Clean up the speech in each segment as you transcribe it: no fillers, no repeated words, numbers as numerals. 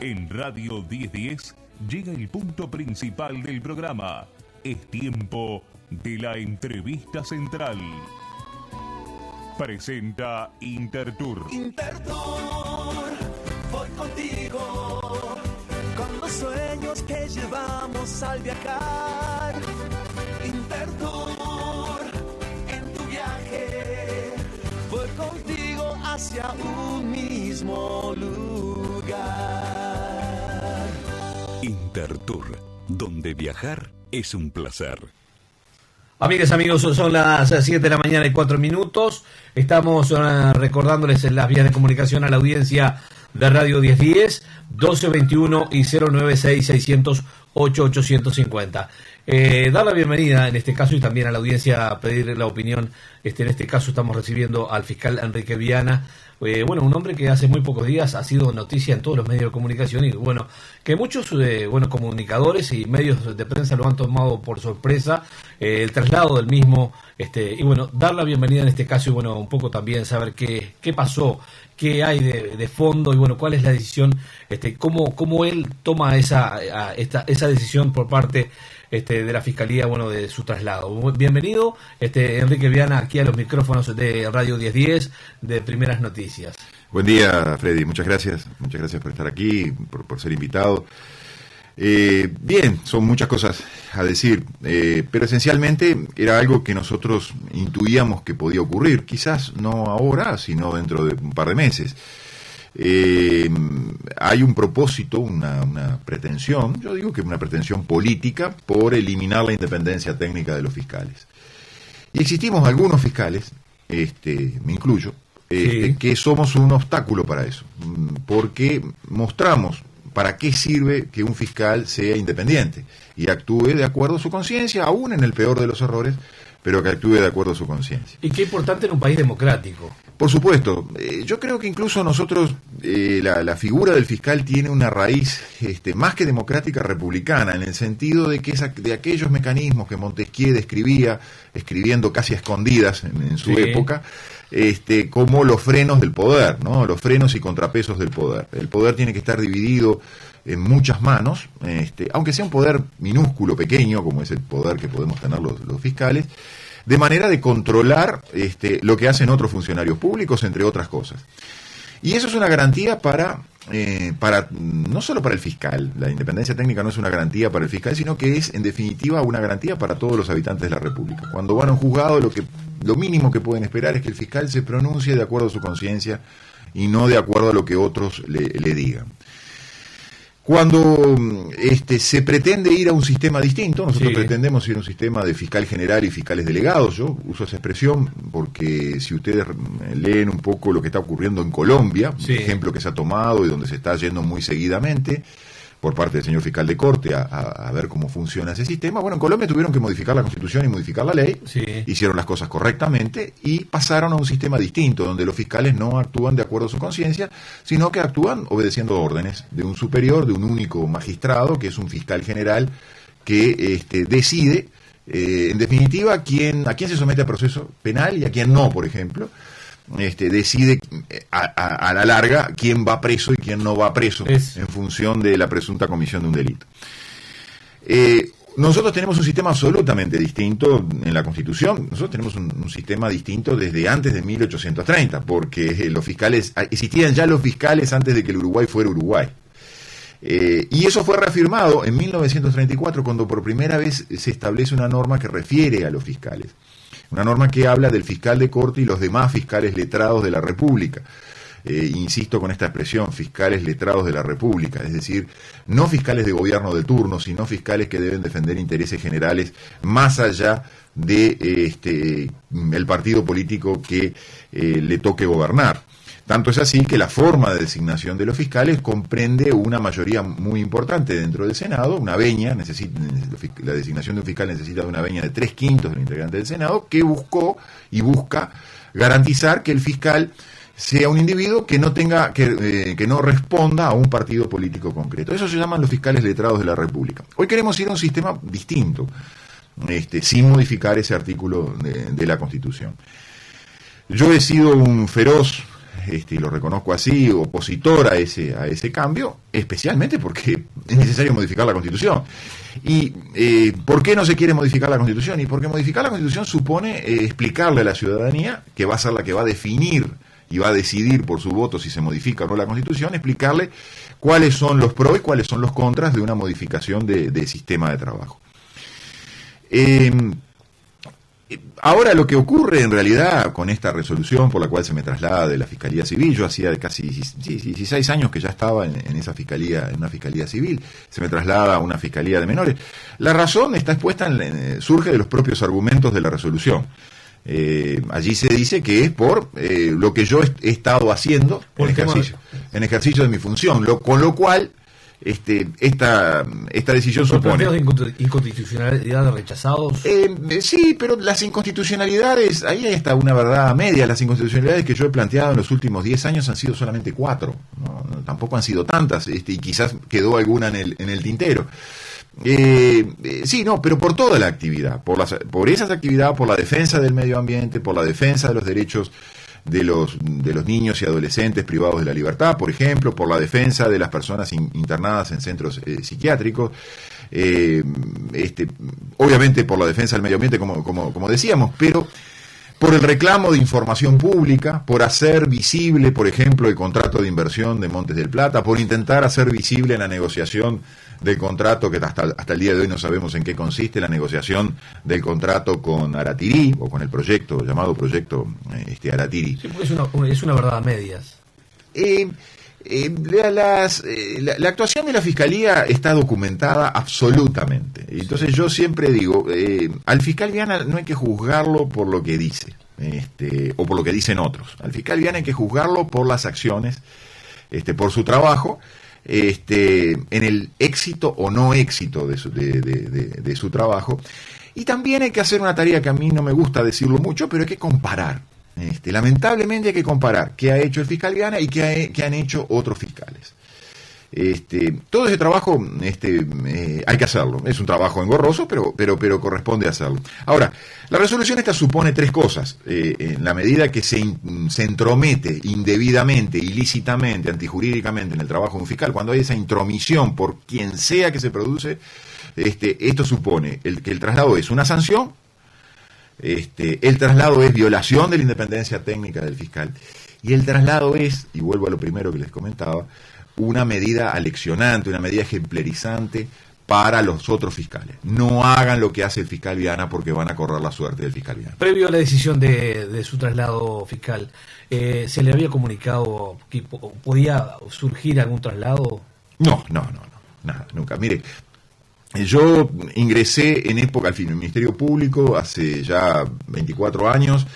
En Radio 1010 llega el punto principal del programa. Es tiempo de la entrevista central. Presenta Intertour. Intertour, voy contigo, con los sueños que llevamos al viajar. Intertour, en tu viaje, voy contigo hacia un mismo lugar. Intertour, donde viajar es un placer. Amigas, amigos, son las 7 de la mañana y 4 minutos. Estamos recordándoles en las vías de comunicación a la audiencia de Radio 1010, 1221 y 096-600-8850. Dar la bienvenida en este caso y también a la audiencia pedir la opinión. En este caso estamos recibiendo al fiscal Enrique Viana. Un hombre que hace muy pocos días ha sido noticia en todos los medios de comunicación y que muchos comunicadores y medios de prensa lo han tomado por sorpresa, el traslado del mismo, dar la bienvenida en este caso y un poco también saber qué pasó, qué hay de fondo y cuál es la decisión, cómo él toma esa decisión por parte de la Fiscalía, de su traslado. Bienvenido, Enrique Viana, aquí a los micrófonos de Radio 1010, de Primeras Noticias. Buen día, Freddy, muchas gracias por estar aquí, por ser invitado. Bien, son muchas cosas a decir, pero esencialmente era algo que nosotros intuíamos que podía ocurrir, quizás no ahora, sino dentro de un par de meses. Hay un propósito, una pretensión, yo digo que una pretensión política por eliminar la independencia técnica de los fiscales. Y existimos algunos fiscales, me incluyo, Sí. que somos un obstáculo para eso, porque mostramos para qué sirve que un fiscal sea independiente y actúe de acuerdo a su conciencia, aún en el peor de los errores, pero que actúe de acuerdo a su conciencia. Y qué importante en un país democrático. Por supuesto, yo creo que incluso nosotros, la figura del fiscal tiene una raíz más que democrática, republicana, en el sentido de que de aquellos mecanismos que Montesquieu describía, escribiendo casi a escondidas en su época, como los frenos del poder, ¿no? Los frenos y contrapesos del poder. El poder tiene que estar dividido en muchas manos, aunque sea un poder minúsculo, pequeño, como es el poder que podemos tener los fiscales, de manera de controlar lo que hacen otros funcionarios públicos, entre otras cosas. Y eso es una garantía para no solo para el fiscal. La independencia técnica no es una garantía para el fiscal, sino que es, en definitiva, una garantía para todos los habitantes de la República. Cuando van a un juzgado, lo mínimo que pueden esperar es que el fiscal se pronuncie de acuerdo a su conciencia y no de acuerdo a lo que otros le digan. Cuando se pretende ir a un sistema distinto, nosotros pretendemos ir a un sistema de fiscal general y fiscales delegados. Yo uso esa expresión porque si ustedes leen un poco lo que está ocurriendo en Colombia, un ejemplo que se ha tomado y donde se está yendo muy seguidamente por parte del señor fiscal de corte a ver cómo funciona ese sistema. Bueno, en Colombia tuvieron que modificar la Constitución y modificar la ley, hicieron las cosas correctamente y pasaron a un sistema distinto, donde los fiscales no actúan de acuerdo a su conciencia, sino que actúan obedeciendo órdenes de un superior, de un único magistrado, que es un fiscal general, que decide, en definitiva, a quién se somete a proceso penal y a quién no, por ejemplo. Decide a la larga quién va preso y quién no va preso en función de la presunta comisión de un delito. Nosotros tenemos un sistema absolutamente distinto en la Constitución. Nosotros tenemos un sistema distinto desde antes de 1830, porque existían ya los fiscales antes de que el Uruguay fuera Uruguay. Y eso fue reafirmado en 1934, cuando por primera vez se establece una norma que refiere a los fiscales. Una norma que habla del fiscal de corte y los demás fiscales letrados de la República. Insisto con esta expresión, fiscales letrados de la República, es decir, no fiscales de gobierno de turno, sino fiscales que deben defender intereses generales más allá de el partido político que le toque gobernar. Tanto es así que la forma de designación de los fiscales comprende una mayoría muy importante dentro del Senado, una veña, la designación de un fiscal necesita de una veña de 3/5 de los integrantes del Senado, que buscó y busca garantizar que el fiscal sea un individuo que no responda a un partido político concreto. Eso se llaman los fiscales letrados de la República. Hoy queremos ir a un sistema distinto, sin modificar ese artículo de la Constitución. Yo he sido un feroz y lo reconozco así, opositor a ese cambio, especialmente porque es necesario modificar la Constitución. ¿Y por qué no se quiere modificar la Constitución? Y porque modificar la Constitución supone explicarle a la ciudadanía, que va a ser la que va a definir y va a decidir por su voto si se modifica o no la Constitución, explicarle cuáles son los pros y cuáles son los contras de una modificación de sistema de trabajo. Ahora lo que ocurre en realidad con esta resolución por la cual se me traslada de la Fiscalía Civil, yo hacía casi 16 años que ya estaba en esa fiscalía, en una Fiscalía Civil, se me traslada a una Fiscalía de Menores. La razón está expuesta, surge de los propios argumentos de la resolución. Allí se dice que es por lo que yo he estado haciendo en ejercicio de mi función, con lo cual esta decisión supone de inconstitucionalidad rechazados. Sí, pero las inconstitucionalidades, ahí está una verdad media. Las inconstitucionalidades que yo he planteado en los últimos 10 años han sido solamente 4, ¿no? Tampoco han sido tantas, y quizás quedó alguna en el tintero. Sí, no, pero por toda la actividad, por esas actividades, por la defensa del medio ambiente, por la defensa de los derechos de los niños y adolescentes privados de la libertad, por ejemplo, por la defensa de las personas internadas en centros psiquiátricos, obviamente por la defensa del medio ambiente, como decíamos, pero por el reclamo de información pública, por hacer visible, por ejemplo, el contrato de inversión de Montes del Plata, por intentar hacer visible la negociación del contrato, que hasta el día de hoy no sabemos en qué consiste, la negociación del contrato con Aratirí, o con el proyecto, llamado proyecto Aratirí. Sí, porque es una verdad a medias. La actuación de la Fiscalía está documentada absolutamente. Entonces yo siempre digo, al fiscal Viana no hay que juzgarlo por lo que dice, o por lo que dicen otros. Al fiscal Viana hay que juzgarlo por las acciones, por su trabajo, en el éxito o no éxito de su trabajo. Y también hay que hacer una tarea que a mí no me gusta decirlo mucho, pero hay que comparar. Lamentablemente hay que comparar qué ha hecho el fiscal Viana y qué han hecho otros fiscales. Todo ese trabajo hay que hacerlo. Es un trabajo engorroso, pero corresponde hacerlo. Ahora, la resolución esta supone 3 cosas. En la medida que se entromete indebidamente, ilícitamente, antijurídicamente en el trabajo de un fiscal, cuando hay esa intromisión por quien sea que se produce, esto supone que el traslado es una sanción. El traslado es violación de la independencia técnica del fiscal, y el traslado es, y vuelvo a lo primero que les comentaba, una medida aleccionante, una medida ejemplarizante para los otros fiscales. No hagan lo que hace el fiscal Viana, porque van a correr la suerte del fiscal Viana. Previo a la decisión de su traslado fiscal, ¿se le había comunicado que podía surgir algún traslado? No, nada, nunca. Mire, yo ingresé en época al Ministerio Público hace ya 24 años,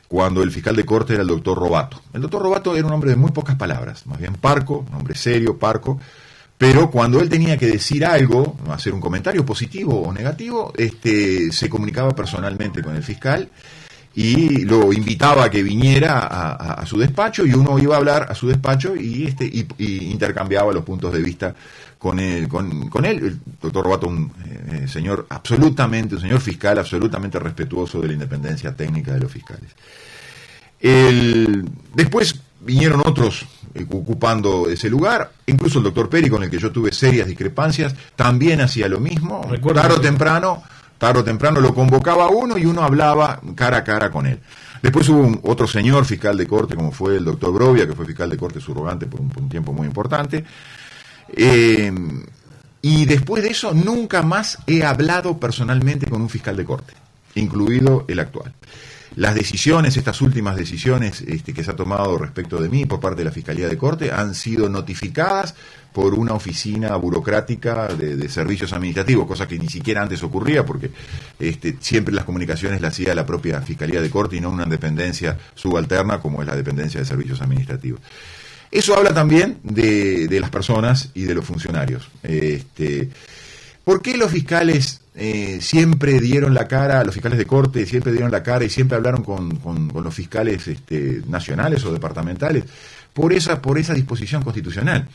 cuando el fiscal de corte era el doctor Robato. El doctor Robato era un hombre de muy pocas palabras, más bien parco, un hombre serio, parco, pero cuando él tenía que decir algo, hacer un comentario positivo o negativo, se comunicaba personalmente con el fiscal y lo invitaba a que viniera a su despacho, y uno iba a hablar a su despacho y intercambiaba los puntos de vista con él. El doctor Robato, un señor fiscal absolutamente respetuoso de la independencia técnica de los fiscales. Después vinieron otros ocupando ese lugar, incluso el doctor Peri, con el que yo tuve serias discrepancias, también hacía lo mismo. Tarde o temprano lo convocaba a uno y uno hablaba cara a cara con él. Después hubo otro señor fiscal de corte, como fue el doctor Brovia, que fue fiscal de corte subrogante por un tiempo muy importante. Y después de eso nunca más he hablado personalmente con un fiscal de corte, incluido el actual. Las decisiones, estas últimas decisiones que se ha tomado respecto de mí por parte de la Fiscalía de Corte, han sido notificadas por una oficina burocrática de servicios administrativos, cosa que ni siquiera antes ocurría, porque siempre las comunicaciones las hacía la propia Fiscalía de Corte y no una dependencia subalterna como es la dependencia de servicios administrativos. Eso habla también de las personas y de los funcionarios. ¿Por qué los fiscales siempre dieron la cara, los fiscales de corte siempre dieron la cara y siempre hablaron con los fiscales nacionales o departamentales? Por esa disposición constitucional.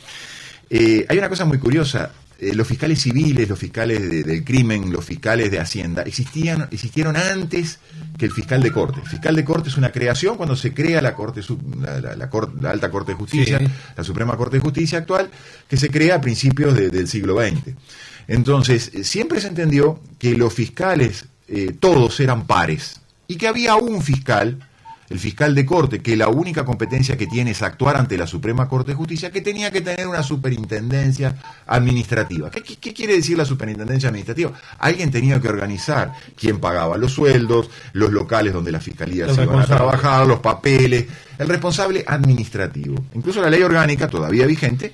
Hay una cosa muy curiosa. Los fiscales civiles, los fiscales del crimen, los fiscales de Hacienda existieron antes que el fiscal de corte. El fiscal de corte es una creación cuando se crea la Alta Corte de Justicia, Sí. la Suprema Corte de Justicia actual, que se crea a principios del siglo XX. Entonces, siempre se entendió que los fiscales, todos eran pares, y que había un fiscal, el fiscal de corte, que la única competencia que tiene es actuar ante la Suprema Corte de Justicia, que tenía que tener una superintendencia administrativa. ¿Qué quiere decir la superintendencia administrativa? Alguien tenía que organizar quién pagaba los sueldos, los locales donde las fiscalías El iban a responsable. trabajar, los papeles, el responsable administrativo. Incluso la ley orgánica, todavía vigente,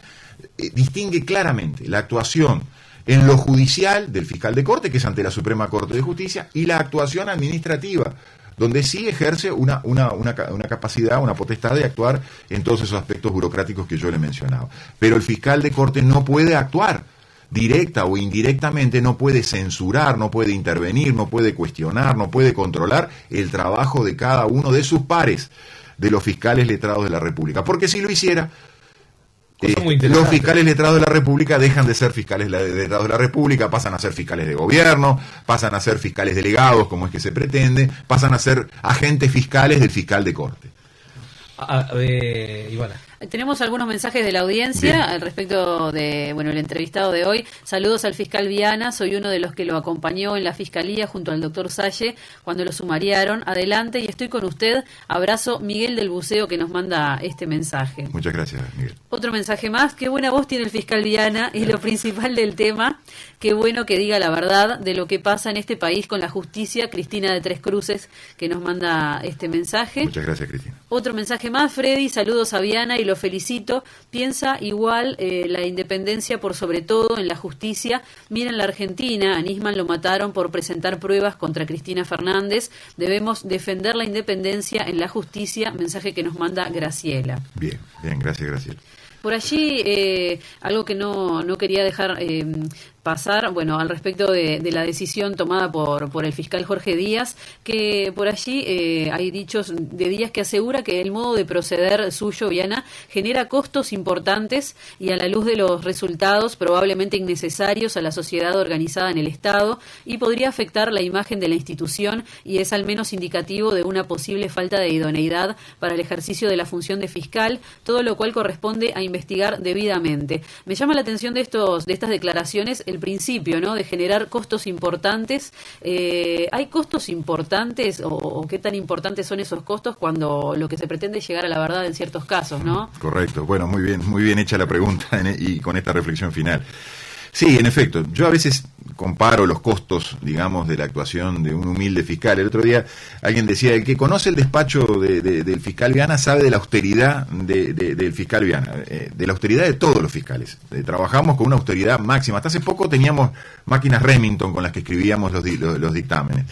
distingue claramente la actuación en lo judicial del fiscal de corte, que es ante la Suprema Corte de Justicia, y la actuación administrativa, donde sí ejerce una capacidad, una potestad de actuar en todos esos aspectos burocráticos que yo le mencionaba. Pero el fiscal de corte no puede actuar directa o indirectamente, no puede censurar, no puede intervenir, no puede cuestionar, no puede controlar el trabajo de cada uno de sus pares, de los fiscales letrados de la República. Porque si lo hiciera, Muy interesante. los fiscales letrados de la República dejan de ser fiscales letrados de la República, pasan a ser fiscales de gobierno, pasan a ser fiscales delegados, como es que se pretende, pasan a ser agentes fiscales del fiscal de corte. Ivana. Tenemos algunos mensajes de la audiencia Bien. al respecto de, el entrevistado de hoy. Saludos al fiscal Viana, soy uno de los que lo acompañó en la fiscalía junto al doctor Salle cuando lo sumariaron. Adelante y estoy con usted. Abrazo, Miguel del Buceo, que nos manda este mensaje. Muchas gracias, Miguel. Otro mensaje más, qué buena voz tiene el fiscal Viana y lo principal del tema, qué bueno que diga la verdad de lo que pasa en este país con la justicia. Cristina de Tres Cruces, que nos manda este mensaje. Muchas gracias, Cristina. Otro mensaje más, Freddy, saludos a Viana y lo felicito. Piensa igual la independencia por sobre todo en la justicia. Miren la Argentina, a Nisman lo mataron por presentar pruebas contra Cristina Fernández. Debemos defender la independencia en la justicia. Mensaje que nos manda Graciela. Bien, gracias, Graciela. Por allí, algo que no quería dejar pasar, al respecto de la decisión tomada por el fiscal Jorge Díaz, que por allí hay dichos de Díaz que asegura que el modo de proceder suyo, Viana, genera costos importantes y a la luz de los resultados probablemente innecesarios a la sociedad organizada en el Estado y podría afectar la imagen de la institución y es al menos indicativo de una posible falta de idoneidad para el ejercicio de la función de fiscal, todo lo cual corresponde a investigar debidamente. Me llama la atención de estas declaraciones el principio, ¿no? De generar costos importantes. ¿Hay costos importantes o qué tan importantes son esos costos cuando lo que se pretende es llegar a la verdad en ciertos casos, ¿no? Correcto. Bueno, muy bien hecha la pregunta y con esta reflexión final. Sí, en efecto, yo a veces comparo los costos, digamos, de la actuación de un humilde fiscal. El otro día alguien decía, el que conoce el despacho del fiscal Viana sabe de la austeridad del fiscal Viana, de la austeridad de todos los fiscales. Trabajamos con una austeridad máxima. Hasta hace poco teníamos máquinas Remington con las que escribíamos los dictámenes.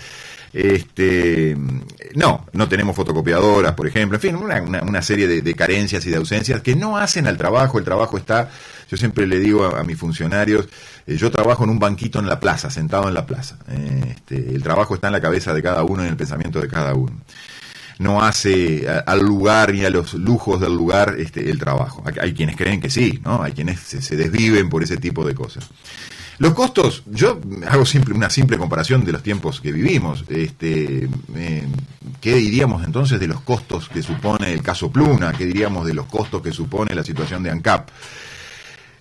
No tenemos fotocopiadoras, por ejemplo, en fin, una serie de carencias y de ausencias que no hacen al trabajo. El trabajo está, yo siempre le digo a mis funcionarios, yo trabajo en un banquito en la plaza, sentado en la plaza. El trabajo está en la cabeza de cada uno, en el pensamiento de cada uno. No hace al lugar ni a los lujos del lugar el trabajo. Hay quienes creen que sí, ¿no? Hay quienes se desviven por ese tipo de cosas. Los costos, yo hago una simple comparación de los tiempos que vivimos. ¿Qué diríamos entonces de los costos que supone el caso Pluna? ¿Qué diríamos de los costos que supone la situación de ANCAP?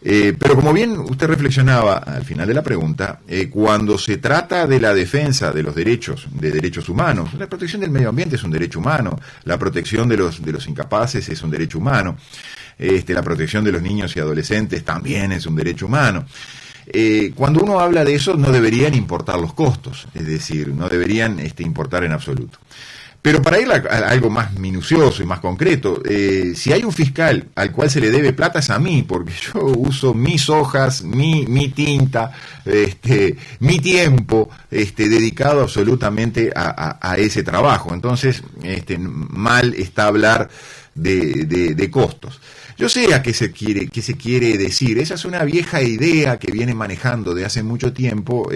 Pero como bien usted reflexionaba al final de la pregunta, cuando se trata de la defensa de los derechos humanos, la protección del medio ambiente es un derecho humano, la protección de los incapaces es un derecho humano, la protección de los niños y adolescentes también es un derecho humano. Cuando uno habla de eso no deberían importar los costos, es decir, no deberían importar en absoluto. Pero para ir a algo más minucioso y más concreto, si hay un fiscal al cual se le debe plata es a mí, porque yo uso mis hojas, mi tinta, mi tiempo dedicado absolutamente a ese trabajo. Entonces, mal está hablar de costos. Yo sé a qué se quiere decir. Esa es una vieja idea que viene manejando de hace mucho tiempo,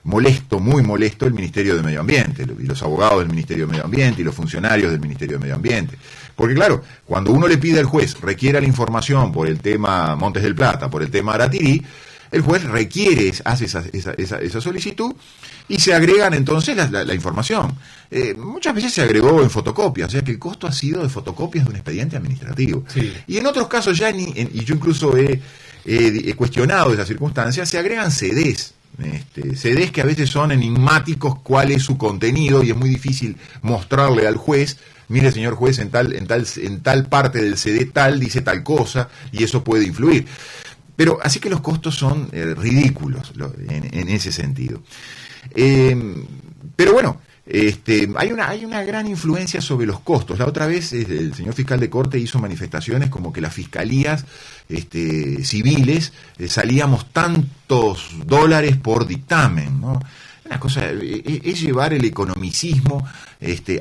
muy molesto el Ministerio de Medio Ambiente, y los abogados del Ministerio de Medio Ambiente y los funcionarios del Ministerio de Medio Ambiente. Porque claro, cuando uno le pide al juez requiera la información por el tema Montes del Plata, por el tema Aratirí, el juez hace esa solicitud y se agregan entonces la información. Muchas veces se agregó en fotocopia, o sea que el costo ha sido de fotocopias de un expediente administrativo. Sí. Y en otros casos y yo incluso he cuestionado esa circunstancia, se agregan CDs. CDs que a veces son enigmáticos cuál es su contenido y es muy difícil mostrarle al juez, mire señor juez, en tal parte del CD tal dice tal cosa y eso puede influir. Pero así que los costos son ridículos en ese sentido. Pero bueno, hay una gran influencia sobre los costos. La otra vez el señor fiscal de Corte hizo manifestaciones como que las fiscalías civiles salíamos tantos dólares por dictamen, ¿no? Una cosa es llevar el economicismo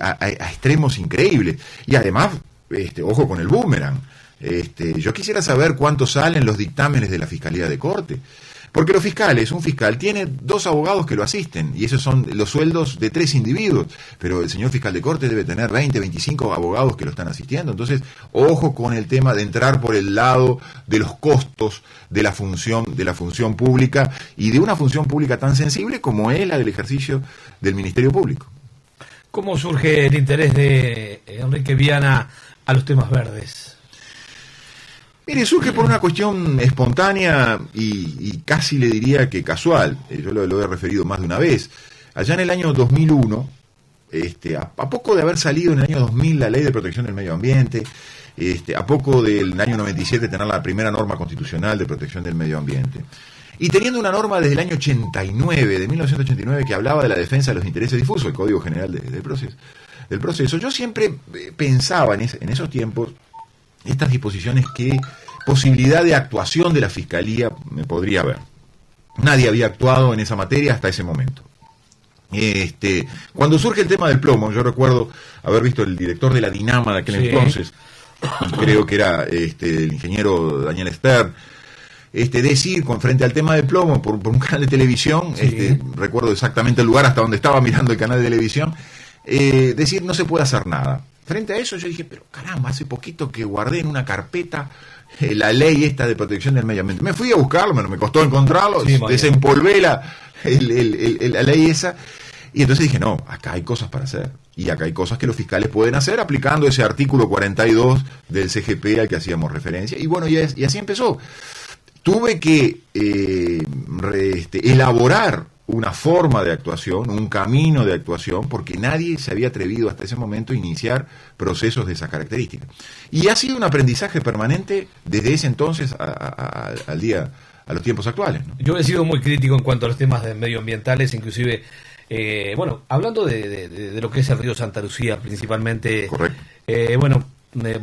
a extremos increíbles. Y además, ojo con el boomerang. Yo quisiera saber cuánto salen los dictámenes de la Fiscalía de Corte. Porque un fiscal tiene 2 abogados que lo asisten, y esos son los sueldos de 3 individuos, pero el señor fiscal de Corte debe tener 20, 25 abogados que lo están asistiendo. Entonces, ojo con el tema de entrar por el lado de los costos de la función pública, y de una función pública tan sensible como es la del ejercicio del Ministerio Público. ¿Cómo surge el interés de Enrique Viana a los temas verdes? Mire, surge por una cuestión espontánea y casi le diría que casual. Yo lo he referido más de una vez. Allá en el año 2001, a poco de haber salido en el año 2000 la Ley de Protección del Medio Ambiente, a poco del año 97 tener la primera norma constitucional de protección del medio ambiente, y teniendo una norma desde el año 89, de 1989, que hablaba de la defensa de los intereses difusos, el Código General del Proceso, yo siempre pensaba en esos tiempos estas disposiciones, qué posibilidad de actuación de la Fiscalía me podría haber. Nadie había actuado en esa materia hasta ese momento. Cuando surge el tema del plomo, yo recuerdo haber visto el director de la Dinama de aquel entonces, creo que era el ingeniero Daniel Stern, decir frente al tema del plomo por un canal de televisión, recuerdo exactamente el lugar hasta donde estaba mirando el canal de televisión, decir no se puede hacer nada. Frente a eso yo dije, pero caramba, hace poquito que guardé en una carpeta la ley esta de protección del medio ambiente. Me fui a buscarlo, me costó encontrarlo, desempolvé la ley esa, y entonces dije, no, acá hay cosas para hacer, y acá hay cosas que los fiscales pueden hacer aplicando ese artículo 42 del CGP al que hacíamos referencia, y bueno, y así empezó. Tuve que elaborar una forma de actuación, un camino de actuación, porque nadie se había atrevido hasta ese momento a iniciar procesos de esa característica. Y ha sido un aprendizaje permanente desde ese entonces a los tiempos actuales, ¿no? Yo he sido muy crítico en cuanto a los temas medioambientales, inclusive, hablando de lo que es el río Santa Lucía, principalmente. Correcto.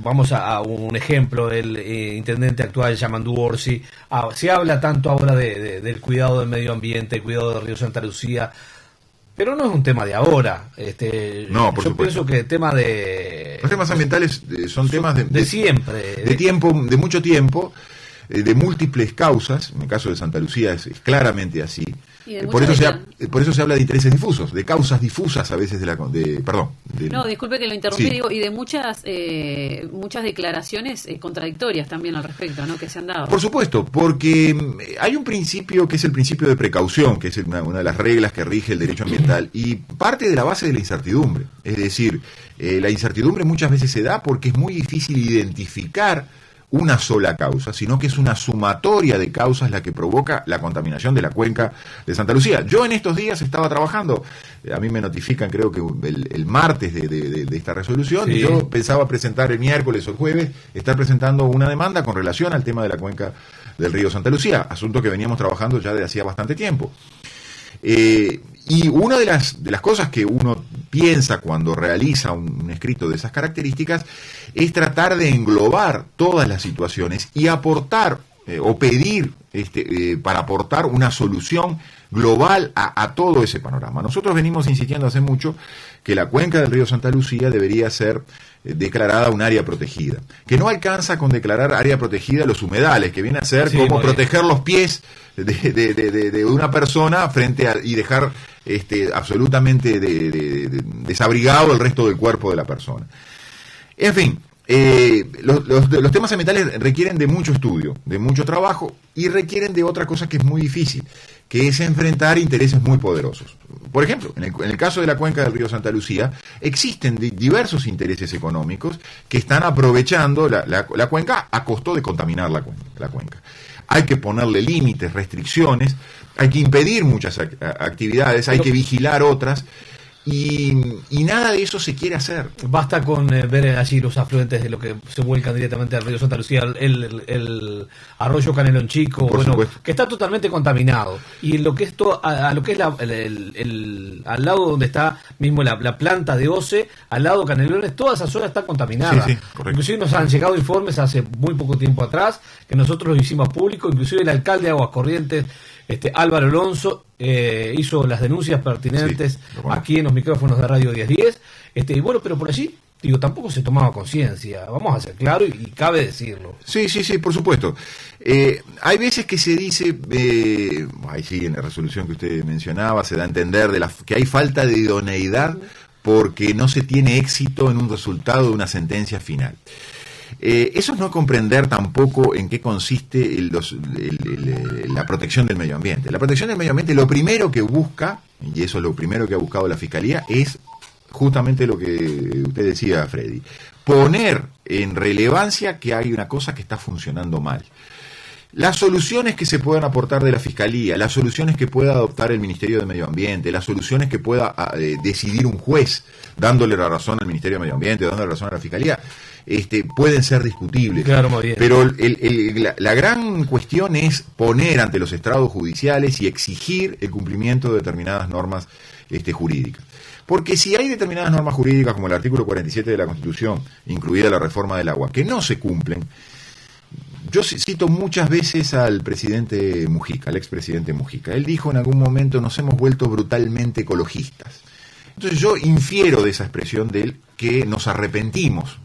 Vamos a un ejemplo, el intendente actual, Yamandú Orsi, se habla tanto ahora del cuidado del medio ambiente, el cuidado del río Santa Lucía, pero no es un tema de ahora. No, por yo supuesto. Pienso que el tema los temas ambientales son temas de siempre. De tiempo, de mucho tiempo, de múltiples causas. En el caso de Santa Lucía es claramente así. Por eso se habla de intereses difusos, de causas difusas a veces No, disculpe que lo interrumpí, sí. Y de muchas declaraciones contradictorias también al respecto, ¿no?, que se han dado. Por supuesto, porque hay un principio que es el principio de precaución, que es una de las reglas que rige el derecho ambiental, y parte de la base de la incertidumbre. Es decir, la incertidumbre muchas veces se da porque es muy difícil identificar una sola causa, sino que es una sumatoria de causas la que provoca la contaminación de la cuenca de Santa Lucía. Yo en estos días estaba trabajando, a mí me notifican creo que el martes de esta resolución, sí. Y yo pensaba presentar el miércoles o el jueves, estar presentando una demanda con relación al tema de la cuenca del río Santa Lucía, asunto que veníamos trabajando ya de hacía bastante tiempo. Y una de las cosas que uno piensa cuando realiza un escrito de esas características es tratar de englobar todas las situaciones y aportar o pedir para aportar una solución global a todo ese panorama. Nosotros venimos insistiendo hace mucho que la cuenca del río Santa Lucía debería ser declarada un área protegida, que no alcanza con declarar área protegida los humedales, que viene a ser como proteger los pies de una persona y dejar absolutamente desabrigado el resto del cuerpo de la persona. En fin, los temas ambientales requieren de mucho estudio, de mucho trabajo y requieren de otra cosa que es muy difícil, que es enfrentar intereses muy poderosos. Por ejemplo, en el caso de la cuenca del río Santa Lucía, existen diversos intereses económicos que están aprovechando la cuenca a costo de contaminar la cuenca. Hay que ponerle límites, restricciones, hay que impedir muchas actividades, hay que vigilar otras. Y nada de eso se quiere hacer. Basta con ver allí los afluentes de lo que se vuelcan directamente al río Santa Lucía, el arroyo Canelón Chico, que está totalmente contaminado. Y lo que esto a lo que es al lado donde está mismo la planta de OCE, al lado Canelones, toda esa zona está contaminada. Sí, inclusive nos han llegado informes hace muy poco tiempo atrás, que nosotros lo hicimos público, inclusive el alcalde de Aguas Corrientes, Álvaro Alonso, hizo las denuncias pertinentes aquí en los micrófonos de Radio 1010, pero por allí, tampoco se tomaba conciencia, vamos a ser claros y cabe decirlo. Sí, por supuesto. Hay veces que se dice, ahí sí, en la resolución que usted mencionaba, se da a entender que hay falta de idoneidad porque no se tiene éxito en un resultado de una sentencia final. Eso es no comprender tampoco en qué consiste la protección del medio ambiente. La protección del medio ambiente, lo primero que busca, y eso es lo primero que ha buscado la Fiscalía, es justamente lo que usted decía, Freddy, poner en relevancia que hay una cosa que está funcionando mal. Las soluciones que se puedan aportar de la Fiscalía, las soluciones que pueda adoptar el Ministerio de Medio Ambiente, las soluciones que pueda decidir un juez dándole la razón al Ministerio de Medio Ambiente, dándole la razón a la Fiscalía, pueden ser discutibles. Claro, muy bien. Pero la gran cuestión es poner ante los estrados judiciales y exigir el cumplimiento de determinadas normas jurídicas. Porque si hay determinadas normas jurídicas, como el artículo 47 de la Constitución, incluida la reforma del agua, que no se cumplen, yo cito muchas veces al presidente Mujica, al expresidente Mujica. Él dijo en algún momento: nos hemos vuelto brutalmente ecologistas. Entonces yo infiero de esa expresión de él que nos arrepentimos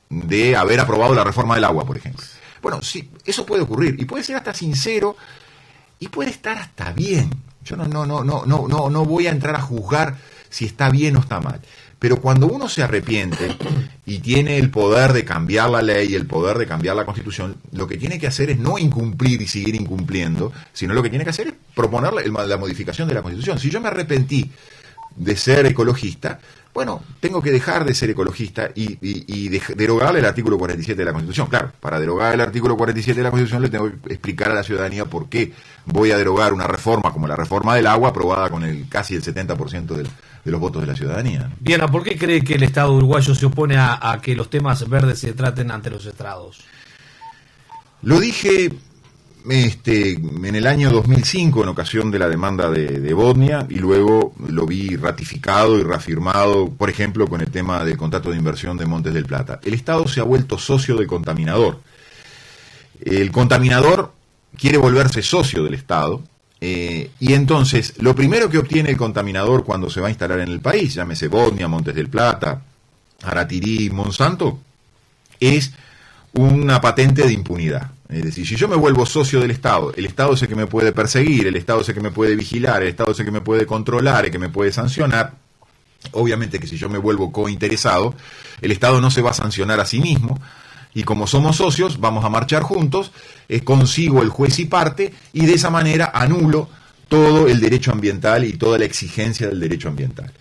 de haber aprobado la reforma del agua, por ejemplo. Bueno, sí, eso puede ocurrir, y puede ser hasta sincero, y puede estar hasta bien. Yo no voy a entrar a juzgar si está bien o está mal. Pero cuando uno se arrepiente y tiene el poder de cambiar la ley, el poder de cambiar la Constitución, lo que tiene que hacer es no incumplir y seguir incumpliendo, sino lo que tiene que hacer es proponer la modificación de la Constitución. Si yo me arrepentí de ser ecologista, bueno, tengo que dejar de ser ecologista y derogar el artículo 47 de la Constitución. Claro, para derogar el artículo 47 de la Constitución le tengo que explicar a la ciudadanía por qué voy a derogar una reforma como la reforma del agua, aprobada con casi el 70% de los votos de la ciudadanía. Diana, ¿por qué cree que el Estado uruguayo se opone a que los temas verdes se traten ante los estrados? Lo dije en el año 2005 en ocasión de la demanda de Bodnia, y luego lo vi ratificado y reafirmado, por ejemplo, con el tema del contrato de inversión de Montes del Plata. El Estado se ha vuelto socio del contaminador. El contaminador quiere volverse socio del Estado, y entonces lo primero que obtiene el contaminador cuando se va a instalar en el país, llámese Bodnia, Montes del Plata, Aratirí, Monsanto, es una patente de impunidad. Es decir, si yo me vuelvo socio del Estado, el Estado es el que me puede perseguir, el Estado es el que me puede vigilar, el Estado es el que me puede controlar, el que me puede sancionar. Obviamente que si yo me vuelvo cointeresado, el Estado no se va a sancionar a sí mismo, y como somos socios, vamos a marchar juntos, consigo el juez y parte, y de esa manera anulo todo el derecho ambiental y toda la exigencia del derecho ambiental.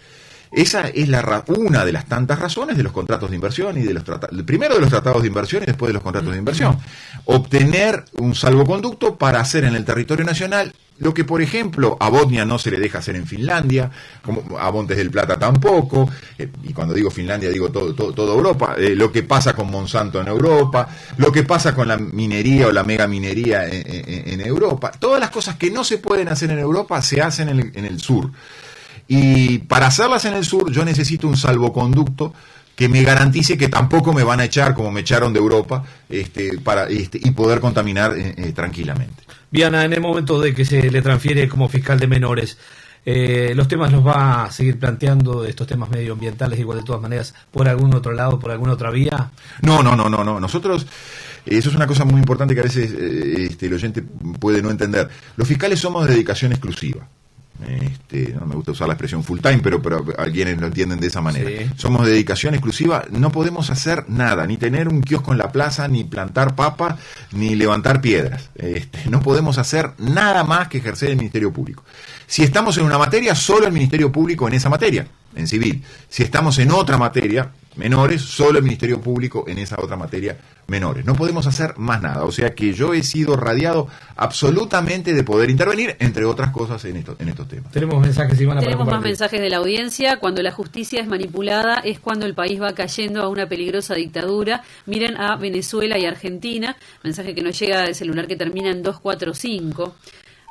Esa es una de las tantas razones de los contratos de inversión y de primero de los tratados de inversión y después de los contratos de inversión. Obtener un salvoconducto para hacer en el territorio nacional lo que, por ejemplo, a Bodnia no se le deja hacer en Finlandia, como a Montes del Plata tampoco, y cuando digo Finlandia digo toda Europa, lo que pasa con Monsanto en Europa, lo que pasa con la minería o la megaminería en Europa. Todas las cosas que no se pueden hacer en Europa se hacen en el sur. Y para hacerlas en el sur yo necesito un salvoconducto que me garantice que tampoco me van a echar como me echaron de Europa, y poder contaminar tranquilamente. Viana, en el momento de que se le transfiere como fiscal de menores, los temas los va a seguir planteando, estos temas medioambientales, igual de todas maneras, por algún otro lado, por alguna otra vía. No. Nosotros, eso es una cosa muy importante que a veces el oyente puede no entender. Los fiscales somos de dedicación exclusiva. No me gusta usar la expresión full time, pero algunos lo entienden de esa manera. Sí. Somos de dedicación exclusiva, no podemos hacer nada, ni tener un kiosco en la plaza, ni plantar papa, ni levantar piedras. No podemos hacer nada más que ejercer el Ministerio Público. Si estamos en una materia, solo el Ministerio Público en esa materia, en civil. Si estamos en otra materia, menores, solo el Ministerio Público en esa otra materia, menores. No podemos hacer más nada. O sea que yo he sido radiado absolutamente de poder intervenir, entre otras cosas, en estos temas. Tenemos mensajes, Ivana, para Tenemos más compartir. mensajes de la audiencia. Cuando la justicia es manipulada es cuando el país va cayendo a una peligrosa dictadura. Miren a Venezuela y Argentina. Mensaje que nos llega del celular que termina en 245.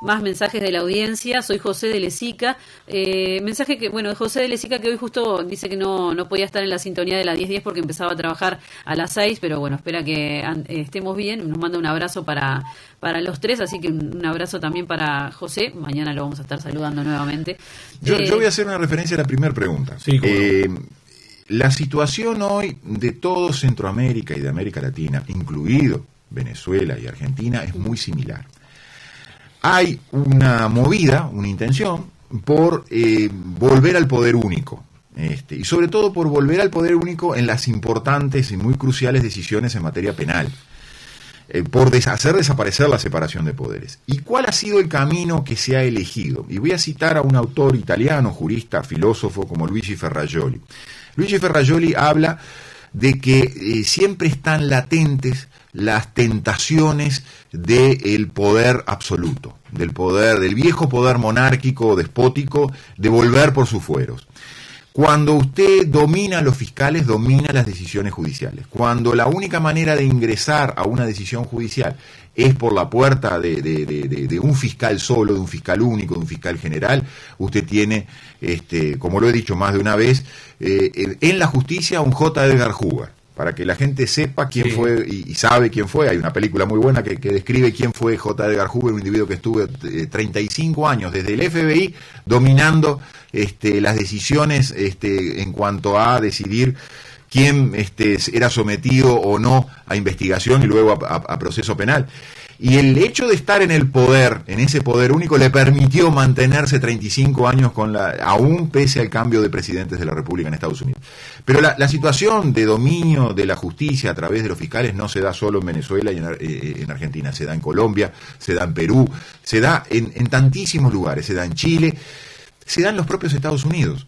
Más mensajes de la audiencia. Soy José de Lezica. Mensaje que, bueno, José de Lezica, que hoy justo dice que no podía estar en la sintonía de la 10:10 porque empezaba a trabajar a las 6, pero bueno, espera que estemos bien. Nos manda un abrazo para los tres, así que un abrazo también para José. Mañana lo vamos a estar saludando nuevamente. Yo voy a hacer una referencia a la primera pregunta. Sí, cómo no. La situación hoy de todo Centroamérica y de América Latina, incluido Venezuela y Argentina, es muy similar. Hay una movida, una intención por volver al poder único, y sobre todo por volver al poder único en las importantes y muy cruciales decisiones en materia penal, por hacer desaparecer la separación de poderes. ¿Y cuál ha sido el camino que se ha elegido? Y voy a citar a un autor italiano, jurista, filósofo, como Luigi Ferrajoli. Luigi Ferrajoli habla de que siempre están latentes las tentaciones del poder absoluto, del viejo poder monárquico o despótico, de volver por sus fueros. Cuando usted domina a los fiscales, domina las decisiones judiciales. Cuando la única manera de ingresar a una decisión judicial es por la puerta de un fiscal solo, de un fiscal único, de un fiscal general, usted tiene, como lo he dicho más de una vez, en la justicia un J. Edgar Hoover. Para que la gente sepa quién fue y sabe quién fue. Hay una película muy buena que describe quién fue J. Edgar Hoover, un individuo que estuvo 35 años desde el FBI dominando las decisiones en cuanto a decidir quién era sometido o no a investigación y luego a proceso penal. Y el hecho de estar en el poder, en ese poder único, le permitió mantenerse 35 años aún pese al cambio de presidentes de la República en Estados Unidos. Pero la situación de dominio de la justicia a través de los fiscales no se da solo en Venezuela y en Argentina, se da en Colombia, se da en Perú, se da en tantísimos lugares, se da en Chile, se da en los propios Estados Unidos.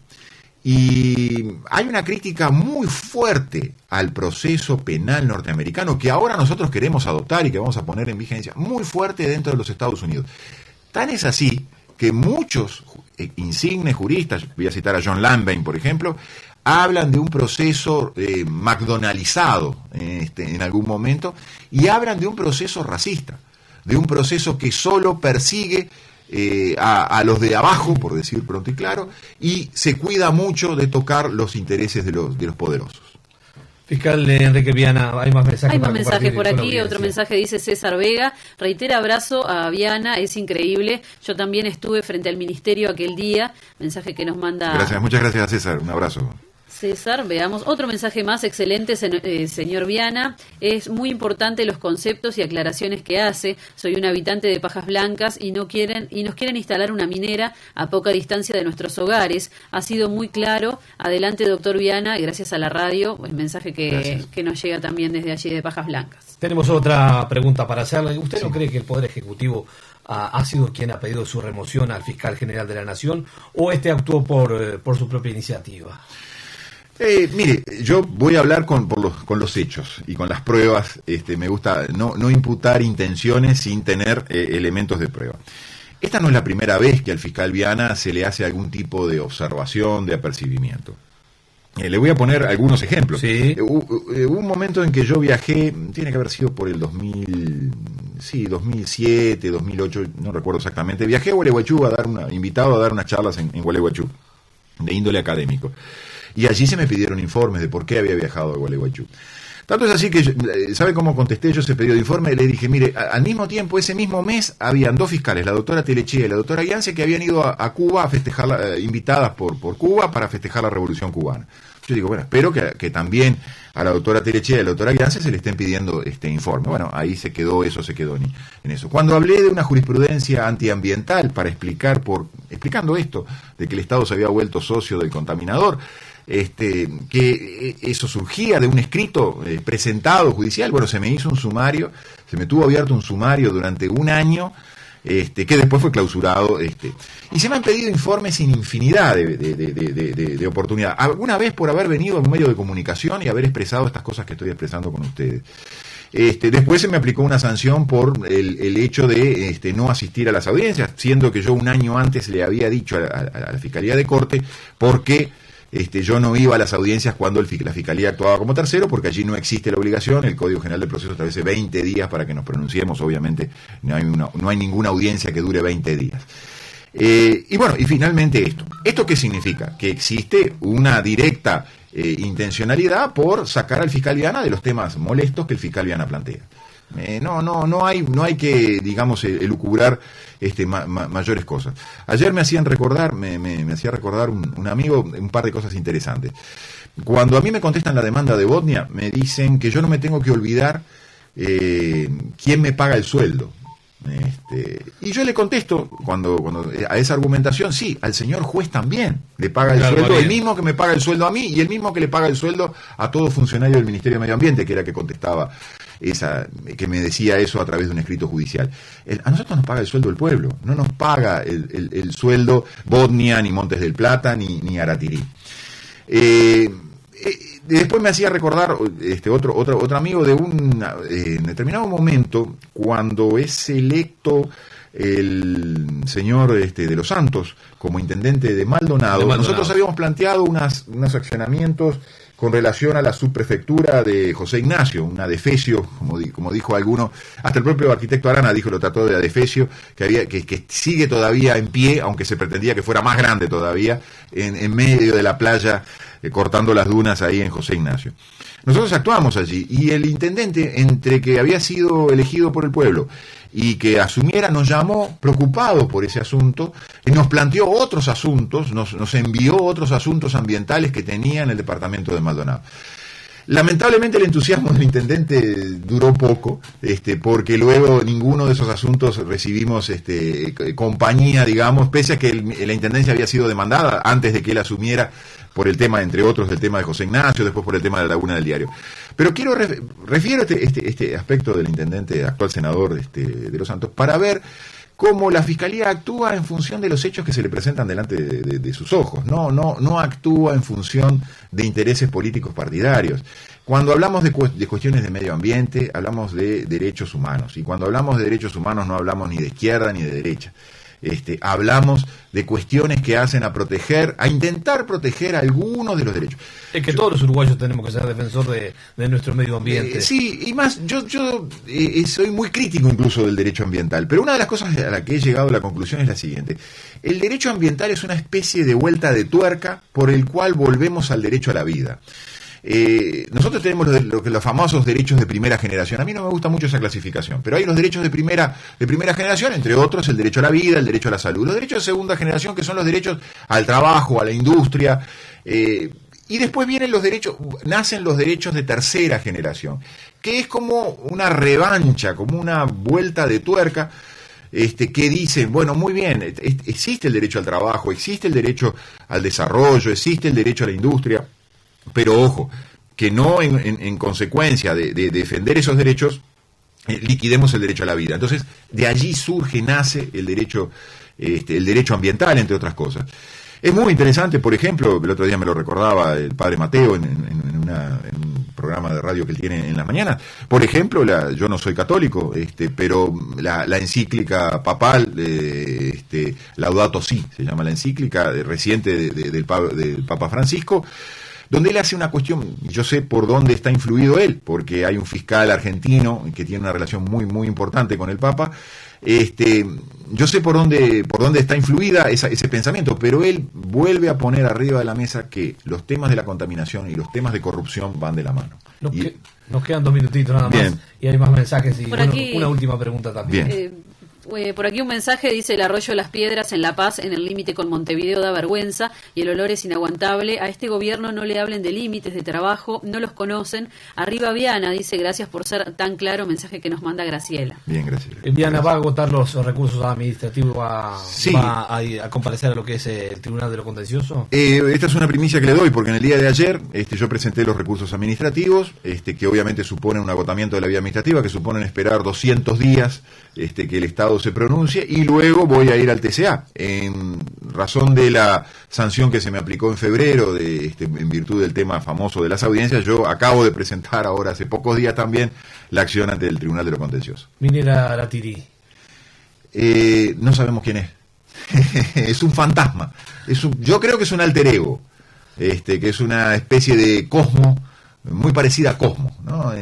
Y hay una crítica muy fuerte al proceso penal norteamericano que ahora nosotros queremos adoptar y que vamos a poner en vigencia, muy fuerte dentro de los Estados Unidos. Tan es así que muchos insignes juristas, voy a citar a John Lanvin, por ejemplo, hablan de un proceso McDonaldizado en algún momento, y hablan de un proceso racista, de un proceso que solo persigue a los de abajo, por decir pronto y claro, y se cuida mucho de tocar los intereses de los poderosos. Fiscal Enrique Viana, hay más mensajes. Hay más para mensajes compartir por con la aquí. audiencia. Otro mensaje dice César Vega: reitera abrazo a Viana, es increíble. Yo también estuve frente al ministerio aquel día. Mensaje que nos manda. Gracias, muchas gracias, César. Un abrazo. César, veamos otro mensaje más. Excelente, señor Viana. Es muy importante los conceptos y aclaraciones que hace. Soy un habitante de Pajas Blancas y nos quieren instalar una minera a poca distancia de nuestros hogares. Ha sido muy claro. Adelante, doctor Viana, gracias a la radio. El mensaje que nos llega también desde allí de Pajas Blancas. Tenemos otra pregunta para hacerle. ¿Usted no cree que el Poder Ejecutivo ha sido quien ha pedido su remoción al fiscal general de la Nación, o actuó por su propia iniciativa? Mire, yo voy a hablar con los hechos y con las pruebas. Me gusta no imputar intenciones sin tener elementos de prueba. Esta no es la primera vez que al fiscal Viana se le hace algún tipo de observación, de apercibimiento. Le voy a poner algunos ejemplos. Sí. Hubo un momento en que yo viajé, tiene que haber sido por el 2007, 2008, no recuerdo exactamente. Viajé a Gualeguaychú invitado a dar unas charlas en Gualeguaychú, de índole académico. Y allí se me pidieron informes de por qué había viajado a Gualeguaychú. Tanto es así que, ¿sabe cómo contesté yo ese pedido de informe? Le dije, mire, al mismo tiempo, ese mismo mes, habían dos fiscales, la doctora Telechea y la doctora Guiance, que habían ido a Cuba a festejar, invitadas por Cuba para festejar la Revolución Cubana. Yo digo, bueno, espero que también a la doctora Terechea y a la doctora Granze se le estén pidiendo este informe. Bueno, ahí se quedó en eso. Cuando hablé de una jurisprudencia antiambiental para explicando esto, de que el Estado se había vuelto socio del contaminador, que eso surgía de un escrito presentado judicial, bueno, se me hizo un sumario, se me tuvo abierto un sumario durante un año, que después fue clausurado, y se me han pedido informes sin infinidad de oportunidad. Alguna vez por haber venido a un medio de comunicación y haber expresado estas cosas que estoy expresando con ustedes. Después se me aplicó una sanción por el hecho de no asistir a las audiencias, siendo que yo un año antes le había dicho a la Fiscalía de Corte porque yo no iba a las audiencias cuando la Fiscalía actuaba como tercero, porque allí no existe la obligación. El Código General del Proceso establece 20 días para que nos pronunciemos. Obviamente no hay ninguna audiencia que dure 20 días. Y bueno, y finalmente ¿Esto qué significa? Que existe una directa intencionalidad por sacar al fiscal Viana de los temas molestos que el fiscal Viana plantea. No hay que, digamos, elucubrar mayores cosas. Ayer me hacía recordar un amigo un par de cosas interesantes. Cuando a mí me contestan la demanda de Botnia, me dicen que yo no me tengo que olvidar quién me paga el sueldo. Y yo le contesto cuando a esa argumentación, sí, al señor juez también le paga el sueldo, el mismo que me paga el sueldo a mí y el mismo que le paga el sueldo a todo funcionario del Ministerio de Medio Ambiente, que era que contestaba que me decía eso a través de un escrito judicial. A nosotros nos paga el sueldo el pueblo, no nos paga el sueldo Botnia, ni Montes del Plata, ni Aratirí. Después me hacía recordar otro amigo de en determinado momento, cuando es electo el señor de los Santos como intendente de Maldonado. Nosotros habíamos planteado unos accionamientos con relación a la subprefectura de José Ignacio, una adefesio, como dijo alguno, hasta el propio arquitecto Arana lo trató de adefesio, que sigue todavía en pie, aunque se pretendía que fuera más grande todavía, en medio de la playa, cortando las dunas ahí en José Ignacio. Nosotros actuamos allí, y el intendente, entre que había sido elegido por el pueblo y que asumiera, nos llamó preocupado por ese asunto, y nos planteó otros asuntos, nos envió otros asuntos ambientales que tenía en el departamento de Maldonado. Lamentablemente el entusiasmo del intendente duró poco, porque luego ninguno de esos asuntos recibimos compañía, digamos, pese a que la intendencia había sido demandada antes de que él asumiera, por el tema, entre otros, del tema de José Ignacio, después por el tema de la Laguna del Diario. Pero refiero este aspecto del intendente, actual senador de Los Santos, para ver cómo la Fiscalía actúa en función de los hechos que se le presentan delante de sus ojos, no actúa en función de intereses políticos partidarios. Cuando hablamos de cuestiones de medio ambiente, hablamos de derechos humanos, y cuando hablamos de derechos humanos no hablamos ni de izquierda ni de derecha. Hablamos de cuestiones que hacen a intentar proteger algunos de los derechos. Es que todos los uruguayos tenemos que ser defensor de nuestro medio ambiente. Sí, y más, yo soy muy crítico incluso del derecho ambiental, pero una de las cosas a la que he llegado a la conclusión es la siguiente: el derecho ambiental es una especie de vuelta de tuerca por el cual volvemos al derecho a la vida. Nosotros tenemos los famosos derechos de primera generación. A mí no me gusta mucho esa clasificación, pero hay los derechos de primera generación, entre otros el derecho a la vida, el derecho a la salud. Los derechos de segunda generación, que son los derechos al trabajo, a la industria, y después nacen los derechos de tercera generación, que es como una revancha, como una vuelta de tuerca, que dicen, bueno, muy bien, existe el derecho al trabajo, existe el derecho al desarrollo, existe el derecho a la industria, pero ojo, que no en consecuencia de defender esos derechos, liquidemos el derecho a la vida. Entonces, de allí nace el derecho ambiental, entre otras cosas. Es muy interesante, por ejemplo, el otro día me lo recordaba el padre Mateo en un programa de radio que él tiene en las mañanas. Por ejemplo, yo no soy católico, pero la encíclica papal, Laudato Si, se llama la encíclica reciente del Papa Francisco, donde él hace una cuestión, yo sé por dónde está influido él, porque hay un fiscal argentino que tiene una relación muy, muy importante con el Papa. Yo sé por dónde está influida ese pensamiento, pero él vuelve a poner arriba de la mesa que los temas de la contaminación y los temas de corrupción van de la mano. Nos quedan 2 minutitos nada más, bien, y hay más mensajes, y por aquí, una última pregunta también. Por aquí un mensaje dice: el arroyo de las Piedras en La Paz, en el límite con Montevideo, da vergüenza y el olor es inaguantable. A este gobierno no le hablen de límites de trabajo, no los conocen. Arriba Viana, dice: gracias por ser tan claro. Mensaje que nos manda Graciela. Bien, gracias. Viana va a agotar los recursos administrativos, Sí. va a comparecer a lo que es el Tribunal de lo Contencioso. Esta es una primicia que le doy, porque en el día de ayer yo presenté los recursos administrativos, que obviamente suponen un agotamiento de la vía administrativa, que suponen esperar 200 días que el Estado se pronuncie, y luego voy a ir al TCA. En razón de la sanción que se me aplicó en febrero, en virtud del tema famoso de las audiencias, yo acabo de presentar ahora, hace pocos días también, la acción ante el Tribunal de lo Contencioso. Minera Aratiri. No sabemos quién es. Es un fantasma. Yo creo que es un alter ego, que es una especie de Cosmo, muy parecida a Cosmo, ¿no?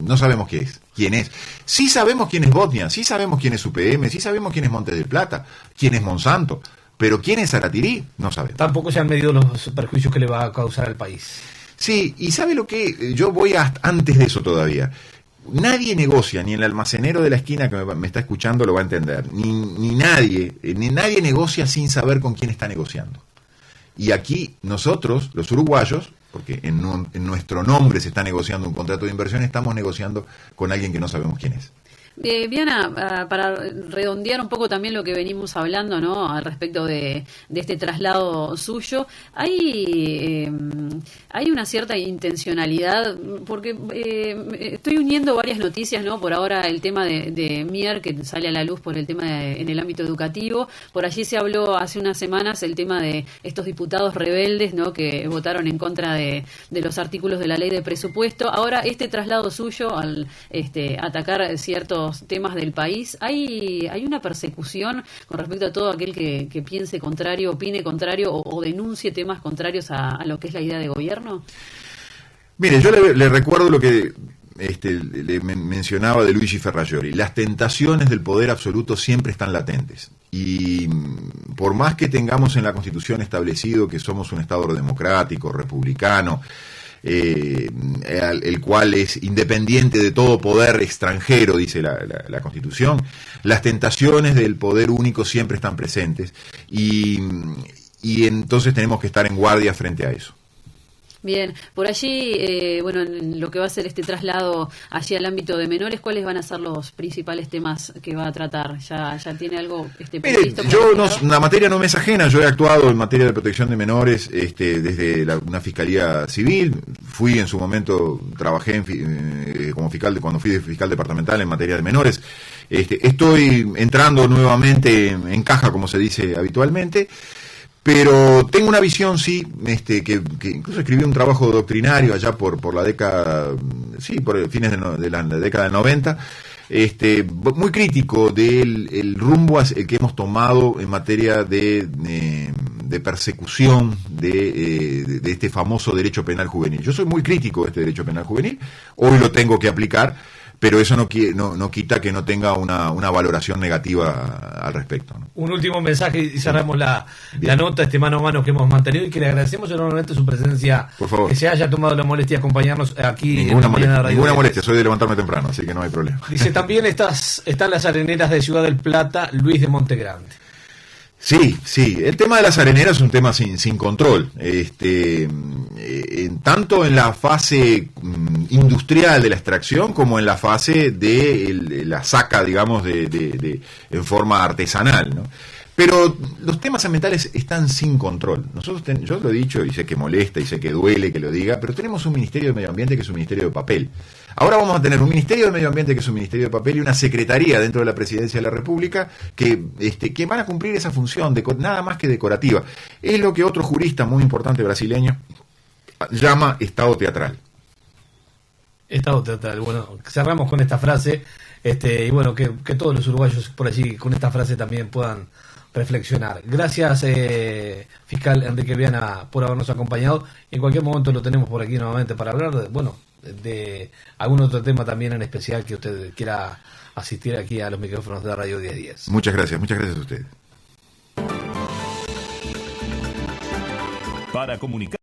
No sabemos quién es. Sí sabemos quién es Botnia, sí sabemos quién es UPM, sí sabemos quién es Montes del Plata, quién es Monsanto, pero quién es Aratiri, no sabemos. Tampoco se han medido los perjuicios que le va a causar al país. Sí, y ¿sabe lo que? Yo voy antes de eso todavía. Nadie negocia, ni el almacenero de la esquina que me está escuchando lo va a entender, ni nadie negocia sin saber con quién está negociando. Y aquí nosotros, los uruguayos, porque en nuestro nombre se está negociando un contrato de inversión, estamos negociando con alguien que no sabemos quién es. Viana, para redondear un poco también lo que venimos hablando, ¿no?, al respecto de este traslado suyo, hay una cierta intencionalidad, porque estoy uniendo varias noticias, ¿no? Por ahora el tema de Mier, que sale a la luz por el tema en el ámbito educativo. Por allí se habló hace unas semanas el tema de estos diputados rebeldes, ¿no?, que votaron en contra de los artículos de la ley de presupuesto. Ahora este traslado suyo al atacar ciertos temas del país, ¿hay una persecución con respecto a todo aquel que piense contrario, opine contrario o denuncie temas contrarios a lo que es la idea de gobierno? Mire, yo le recuerdo lo que le mencionaba de Luigi Ferrajoli. Las tentaciones del poder absoluto siempre están latentes, y por más que tengamos en la Constitución establecido que somos un Estado democrático, republicano, el cual es independiente de todo poder extranjero, dice la Constitución, las tentaciones del poder único siempre están presentes, y entonces tenemos que estar en guardia frente a eso. Bien, por allí, bueno, en lo que va a ser este traslado allí al ámbito de menores, ¿cuáles van a ser los principales temas que va a tratar? ¿Ya tiene algo previsto? Mire, la materia no me es ajena. Yo he actuado en materia de protección de menores desde una fiscalía civil. Fui en su momento, trabajé como fiscal cuando fui fiscal departamental en materia de menores. Estoy entrando nuevamente en caja, como se dice habitualmente. Pero tengo una visión, sí, que incluso escribí un trabajo doctrinario allá por la década, sí, por fines de la década del 90, muy crítico del rumbo el que hemos tomado en materia de persecución de este famoso derecho penal juvenil. Yo soy muy crítico de este derecho penal juvenil, hoy lo tengo que aplicar, pero eso no quita que no tenga una valoración negativa al respecto, ¿no? Un último mensaje y cerramos la nota, mano a mano que hemos mantenido, y que le agradecemos enormemente su presencia. Por favor. Que se haya tomado la molestia de acompañarnos aquí. Ninguna molestia, soy de levantarme temprano, así que no hay problema. Dice, también están las areneras de Ciudad del Plata, Luis de Montegrande. Sí, el tema de las areneras es un tema sin control, tanto en la fase industrial de la extracción como en la fase de la saca, digamos, en forma artesanal, ¿no? Pero los temas ambientales están sin control. Yo lo he dicho y sé que molesta y sé que duele que lo diga, pero tenemos un Ministerio de Medio Ambiente que es un ministerio de papel. Ahora vamos a tener un Ministerio de Medio Ambiente que es un ministerio de papel y una secretaría dentro de la Presidencia de la República que van a cumplir esa función nada más que decorativa. Es lo que otro jurista muy importante brasileño llama Estado teatral. Estado teatral. Bueno, cerramos con esta frase, y bueno, que todos los uruguayos por allí con esta frase también puedan reflexionar. Gracias, fiscal Enrique Viana, por habernos acompañado. En cualquier momento lo tenemos por aquí nuevamente para hablar de algún otro tema también en especial que usted quiera asistir aquí a los micrófonos de Radio 1010. Muchas gracias a ustedes. Para comunicar